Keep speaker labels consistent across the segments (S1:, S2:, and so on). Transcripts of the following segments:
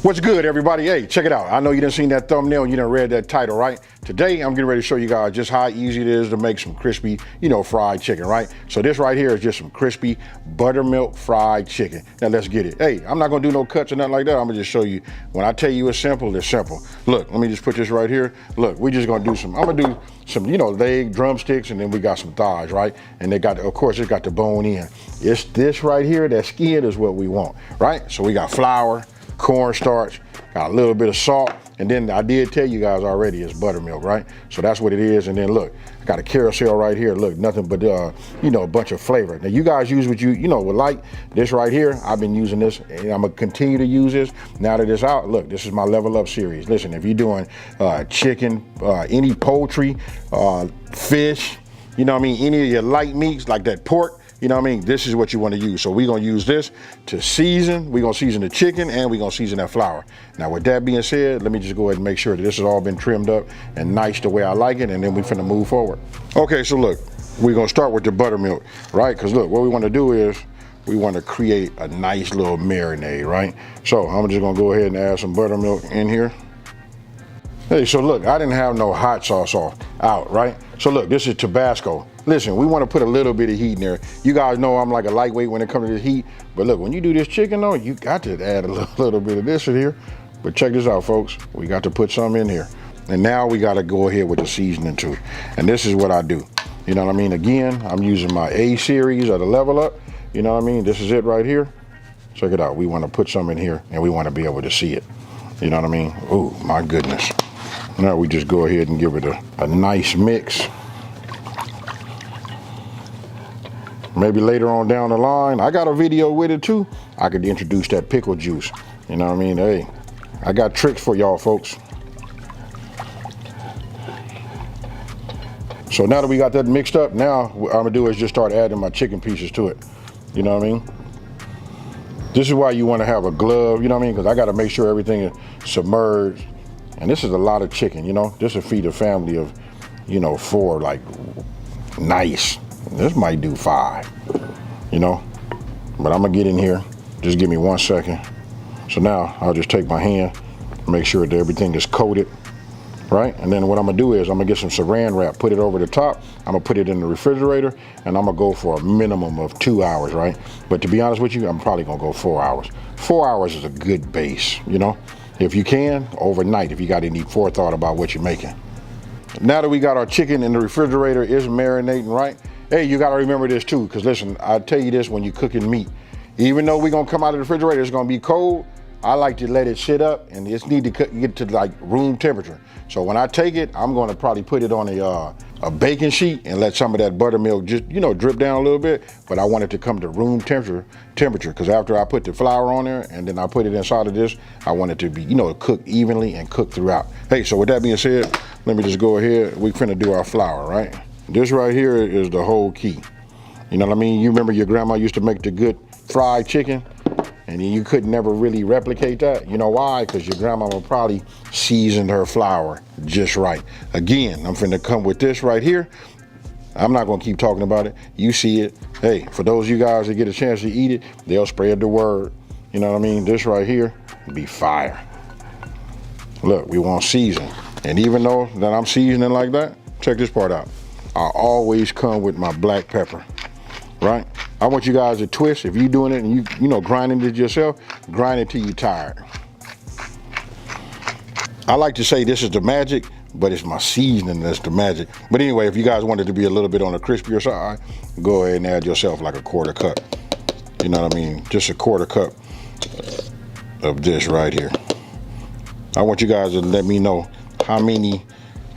S1: What's good, everybody? Hey, check it out. I know you done seen that thumbnail and you done read that title, right? Today, I'm getting ready to show you guys just how easy it is to make some crispy, fried chicken, right? So this right here is just some crispy buttermilk fried chicken. Now let's get it. Hey, I'm not gonna do no cuts or nothing like that. I'm gonna just show you. When I tell you it's simple, it's simple. Look, let me just put this right here. Look, we just gonna do some, I'm gonna do some, leg, drumsticks, and then we got some thighs, right? And they got, of course, it got the bone in. It's this right here, that skin is what we want, right? So we got flour, cornstarch, got a little bit of salt, and then I did tell you guys already it's buttermilk, right? So that's what it is. And then look, I got a carousel right here. Look, nothing but a bunch of flavor. Now you guys use what you would like. This right here, I've been using this, and I'm gonna continue to use this now that it's out. Look, this is my Level Up series. Listen, if you're doing chicken, any poultry, fish, any of your light meats like that pork, this is what you want to use. So we're going to use this to season. We're going to season the chicken and we're going to season that flour. Now with that being said, let me just go ahead and make sure that this has all been trimmed up and nice the way I like it, and then we're finna move forward. Okay, so look, we're going to start with the buttermilk, right? Because look, what we want to do is we want to create a nice little marinade, right? So I'm just going to go ahead and add some buttermilk in here. Hey, so look, I didn't have no hot sauce out, right? So look, this is Tabasco. Listen, we want to put a little bit of heat in there. You guys know I'm like a lightweight when it comes to the heat, but look, when you do this chicken though, you got to add a little bit of this in here. But check this out, folks. We got to put some in here. And now we got to go ahead with the seasoning too. And this is what I do. You know what I mean? Again, I'm using my A series of the Level Up. You know what I mean? This is it right here. Check it out. We want to put some in here and we want to be able to see it. You know what I mean? Oh, my goodness. Now we just go ahead and give it a nice mix. Maybe later on down the line, I got a video with it too. I could introduce that pickle juice. You know what I mean? Hey, I got tricks for y'all folks. So now that we got that mixed up, now what I'm gonna do is just start adding my chicken pieces to it. You know what I mean? This is why you wanna have a glove, you know what I mean? Because I gotta make sure everything is submerged. And this is a lot of chicken, This will feed a family of, 4, like, nice. This might do 5, But I'm gonna get in here. Just give me 1 second. So now I'll just take my hand, make sure that everything is coated, right? And then what I'm gonna do is I'm gonna get some saran wrap, put it over the top. I'm gonna put it in the refrigerator, and I'm gonna go for a minimum of 2 hours, right? But to be honest with you, I'm probably gonna go 4 hours. 4 hours is a good base, If you can, overnight, if you got any forethought about what you're making. Now that we got our chicken in the refrigerator, it's marinating, right? Hey, you gotta remember this too, because listen, I tell you this when you're cooking meat. Even though we're gonna come out of the refrigerator, it's gonna be cold, I like to let it sit up and it's need to get to like room temperature. So when I take it, I'm gonna probably put it on a baking sheet and let some of that buttermilk just, drip down a little bit, but I want it to come to room temperature, because after I put the flour on there and then I put it inside of this, I want it to be, cooked evenly and cooked throughout. Hey, so with that being said, let me just go ahead. We're finna do our flour, right? This right here is the whole key. You know what I mean? You remember your grandma used to make the good fried chicken? And you could never really replicate that. You know why? Because your grandmama probably seasoned her flour just right. Again, I'm finna come with this right here. I'm not gonna keep talking about it. You see it. Hey, for those of you guys that get a chance to eat it, they'll spread the word. You know what I mean? This right here be fire. Look, we want season. And even though that I'm seasoning like that, check this part out. I always come with my black pepper, right? I want you guys to twist. If you're doing it and you grinding it yourself, grind it till you're tired. I like to say this is the magic, but it's my seasoning that's the magic. But anyway, if you guys want it to be a little bit on the crispier side, go ahead and add yourself like a 1/4 cup. You know what I mean? Just a 1/4 cup of this right here. I want you guys to let me know how many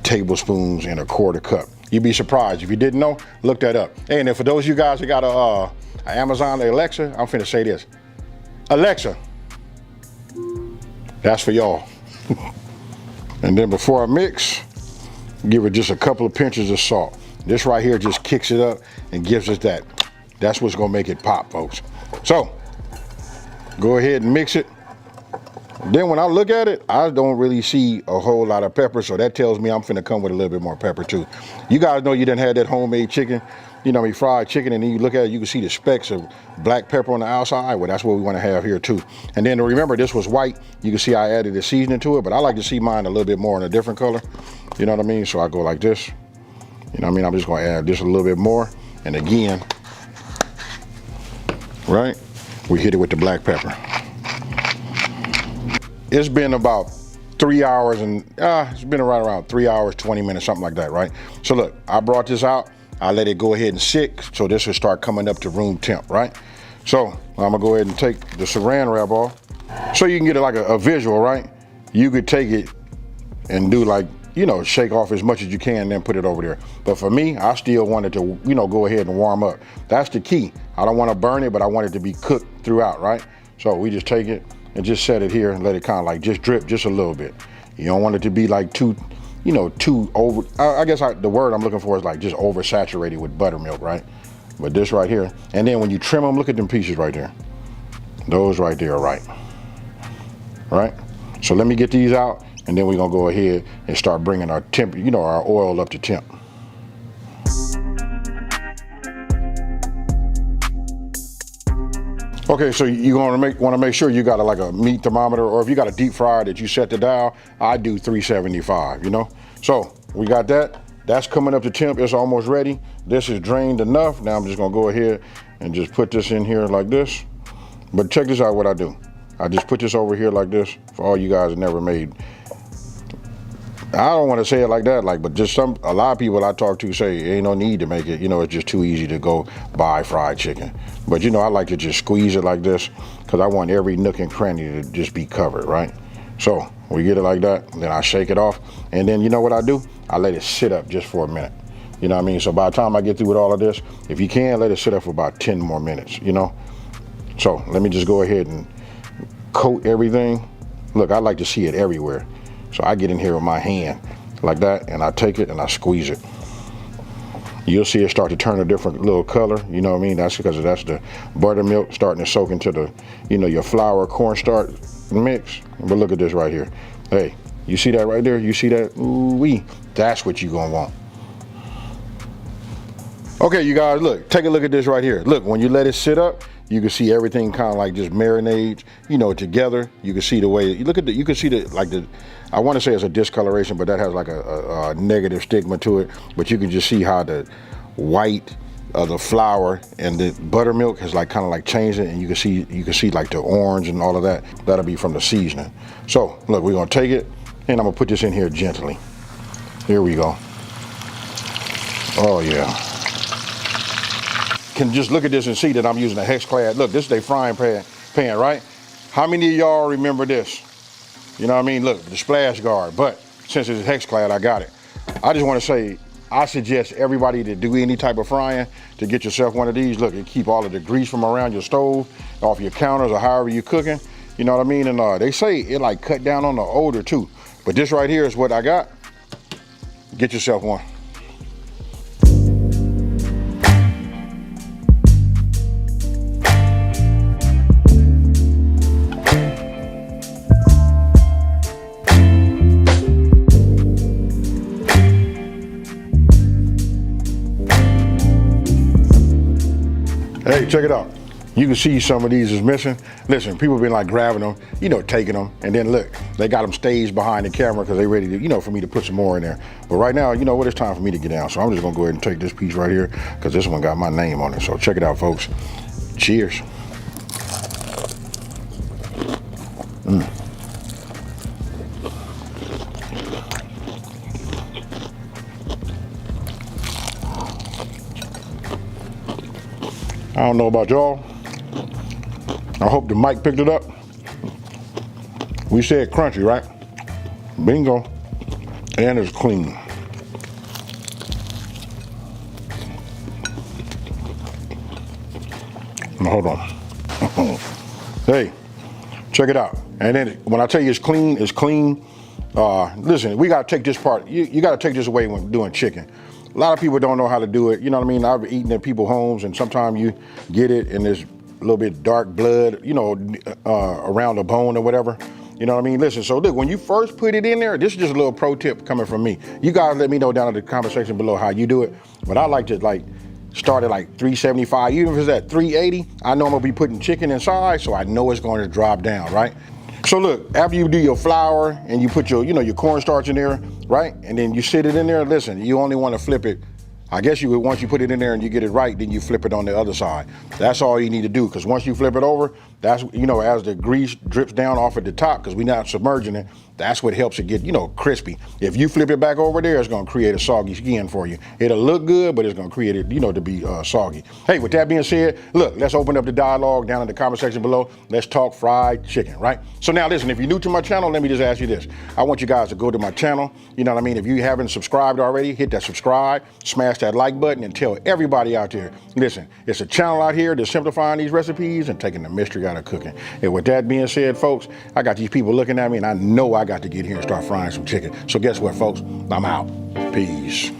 S1: tablespoons in a 1/4 cup. You'd be surprised. If you didn't know, look that up. Hey, and then for those of you guys that got a Amazon Alexa, I'm finna say this. Alexa, that's for y'all. And then before I mix, give it just a couple of pinches of salt. This right here just kicks it up and gives us that. That's what's gonna make it pop, folks. So, go ahead and mix it. Then when I look at it, I don't really see a whole lot of pepper, so that tells me I'm finna come with a little bit more pepper too. You guys know you done had that homemade chicken, you know, fried chicken, and then you look at it, you can see the specks of black pepper on the outside. Well, that's what we wanna have here too. And then remember, this was white. You can see I added the seasoning to it, but I like to see mine a little bit more in a different color. You know what I mean? So I go like this. You know what I mean? I'm just gonna add this a little bit more. And again, right? We hit it with the black pepper. It's been about 3 hours and it's been right around 3 hours, 20 minutes, something like that, right? So look, I brought this out. I let it go ahead and sit, so this will start coming up to room temp, right? So I'm gonna go ahead and take the saran wrap off so you can get it like a visual, right? You could take it and do like, you know, shake off as much as you can and then put it over there. But for me, I still wanted to, you know, go ahead and warm up. That's the key. I don't want to burn it, but I want it to be cooked throughout, right? So we just take it and just set it here and let it kind of like just drip just a little bit. You don't want it to be like too, you know, too over, I guess the word I'm looking for is like just oversaturated with buttermilk, right? But this right here, and then when you trim them, look at them pieces right there. Those right there are right. Right? So let me get these out, and then we're gonna go ahead and start bringing our temp, you know, our oil up to temp. Okay, so you're gonna want to make sure you got like a meat thermometer, or if you got a deep fryer that you set the dial, I do 375, you know? So we got that. That's coming up to temp. It's almost ready. This is drained enough. Now I'm just gonna go ahead and just put this in here like this. But check this out what I do. I just put this over here like this for all you guys that never made. I don't want to say it like that, but just a lot of people I talk to say ain't no need to make it, you know, it's just too easy to go buy fried chicken. But you know, I like to just squeeze it like this because I want every nook and cranny to just be covered, right? So we get it like that, then I shake it off, and then you know what I do? I let it sit up just for a minute. You know what I mean? So by the time I get through with all of this, if you can, let it sit up for about 10 more minutes, you know? So let me just go ahead and coat everything. Look, I like to see it everywhere. So I get in here with my hand like that, and I take it and I squeeze it. You'll see it start to turn a different little color, you know what I mean? That's because that's the buttermilk starting to soak into the, you know, your flour cornstarch mix. But look at this right here. Hey, you see that right there? You see that? Ooh-wee. That's what you're gonna want. Okay, you guys, look, take a look at this right here. Look, when you let it sit up, you can see everything kind of like just marinades, you know, together. You can see the way, you look at the, you can see the, like the, I want to say it's a discoloration, but that has like a negative stigma to it. But you can just see how the white of the flour and the buttermilk has like kind of like changed it, and you can see like the orange and all of that. That'll be from the seasoning. So look, we're gonna take it, and I'm gonna put this in here gently. Here we go. Oh yeah. Can just look at this and see that I'm using a hex clad. Look, this is a frying pan, right? How many of y'all remember this? You know what I mean? Look, the splash guard, but since it's hex clad, I got it. I just want to say, I suggest everybody to do any type of frying to get yourself one of these. Look, it keep all of the grease from around your stove, off your counters, or however you're cooking. You know what I mean? And they say it like cut down on the odor too. But this right here is what I got. Get yourself one. Hey, check it out. You can see some of these is missing. Listen, people been like grabbing them, you know, taking them, and then look, they got them staged behind the camera because they ready to, you know, for me to put some more in there. But right now, you know what, it's time for me to get down. So I'm just gonna go ahead and take this piece right here because this one got my name on it. So check it out, folks. Cheers. I don't know about y'all. I hope the mic picked it up. We said crunchy, right? Bingo. And it's clean. Now, hold on. Hey, check it out. And then when I tell you it's clean, it's clean. Listen, we gotta take this part, you gotta take this away when doing chicken. A lot of people don't know how to do it. You know what I mean? I've eaten at people's homes, and sometimes you get it and there's a little bit dark blood, you know, around the bone or whatever. You know what I mean? Listen, so look, when you first put it in there, this is just a little pro tip coming from me. You guys let me know down in the comment section below how you do it. But I like to like start at like 375, even if it's at 380, I know I'm gonna be putting chicken inside, so I know it's going to drop down, right? So look, after you do your flour and you put your, your cornstarch in there, right? And then you sit it in there, listen, you only want to flip it. I guess you would, once you put it in there and you get it right, then you flip it on the other side. That's all you need to do, because once you flip it over, that's, as the grease drips down off at the top, because we're not submerging it, that's what helps it get, crispy. If you flip it back over there, it's gonna create a soggy skin for you. It'll look good, but it's gonna create it, to be soggy. Hey, with that being said, look, let's open up the dialogue down in the comment section below. Let's talk fried chicken, right? So now listen, if you're new to my channel, let me just ask you this. I want you guys to go to my channel, you know what I mean? If you haven't subscribed already, hit that subscribe, smash that like button, and tell everybody out there, listen, it's a channel out here that's simplifying these recipes and taking the mystery out of cooking. And with that being said, folks, I got these people looking at me, and I know I got to get here and start frying some chicken. So guess what, folks? I'm out. Peace.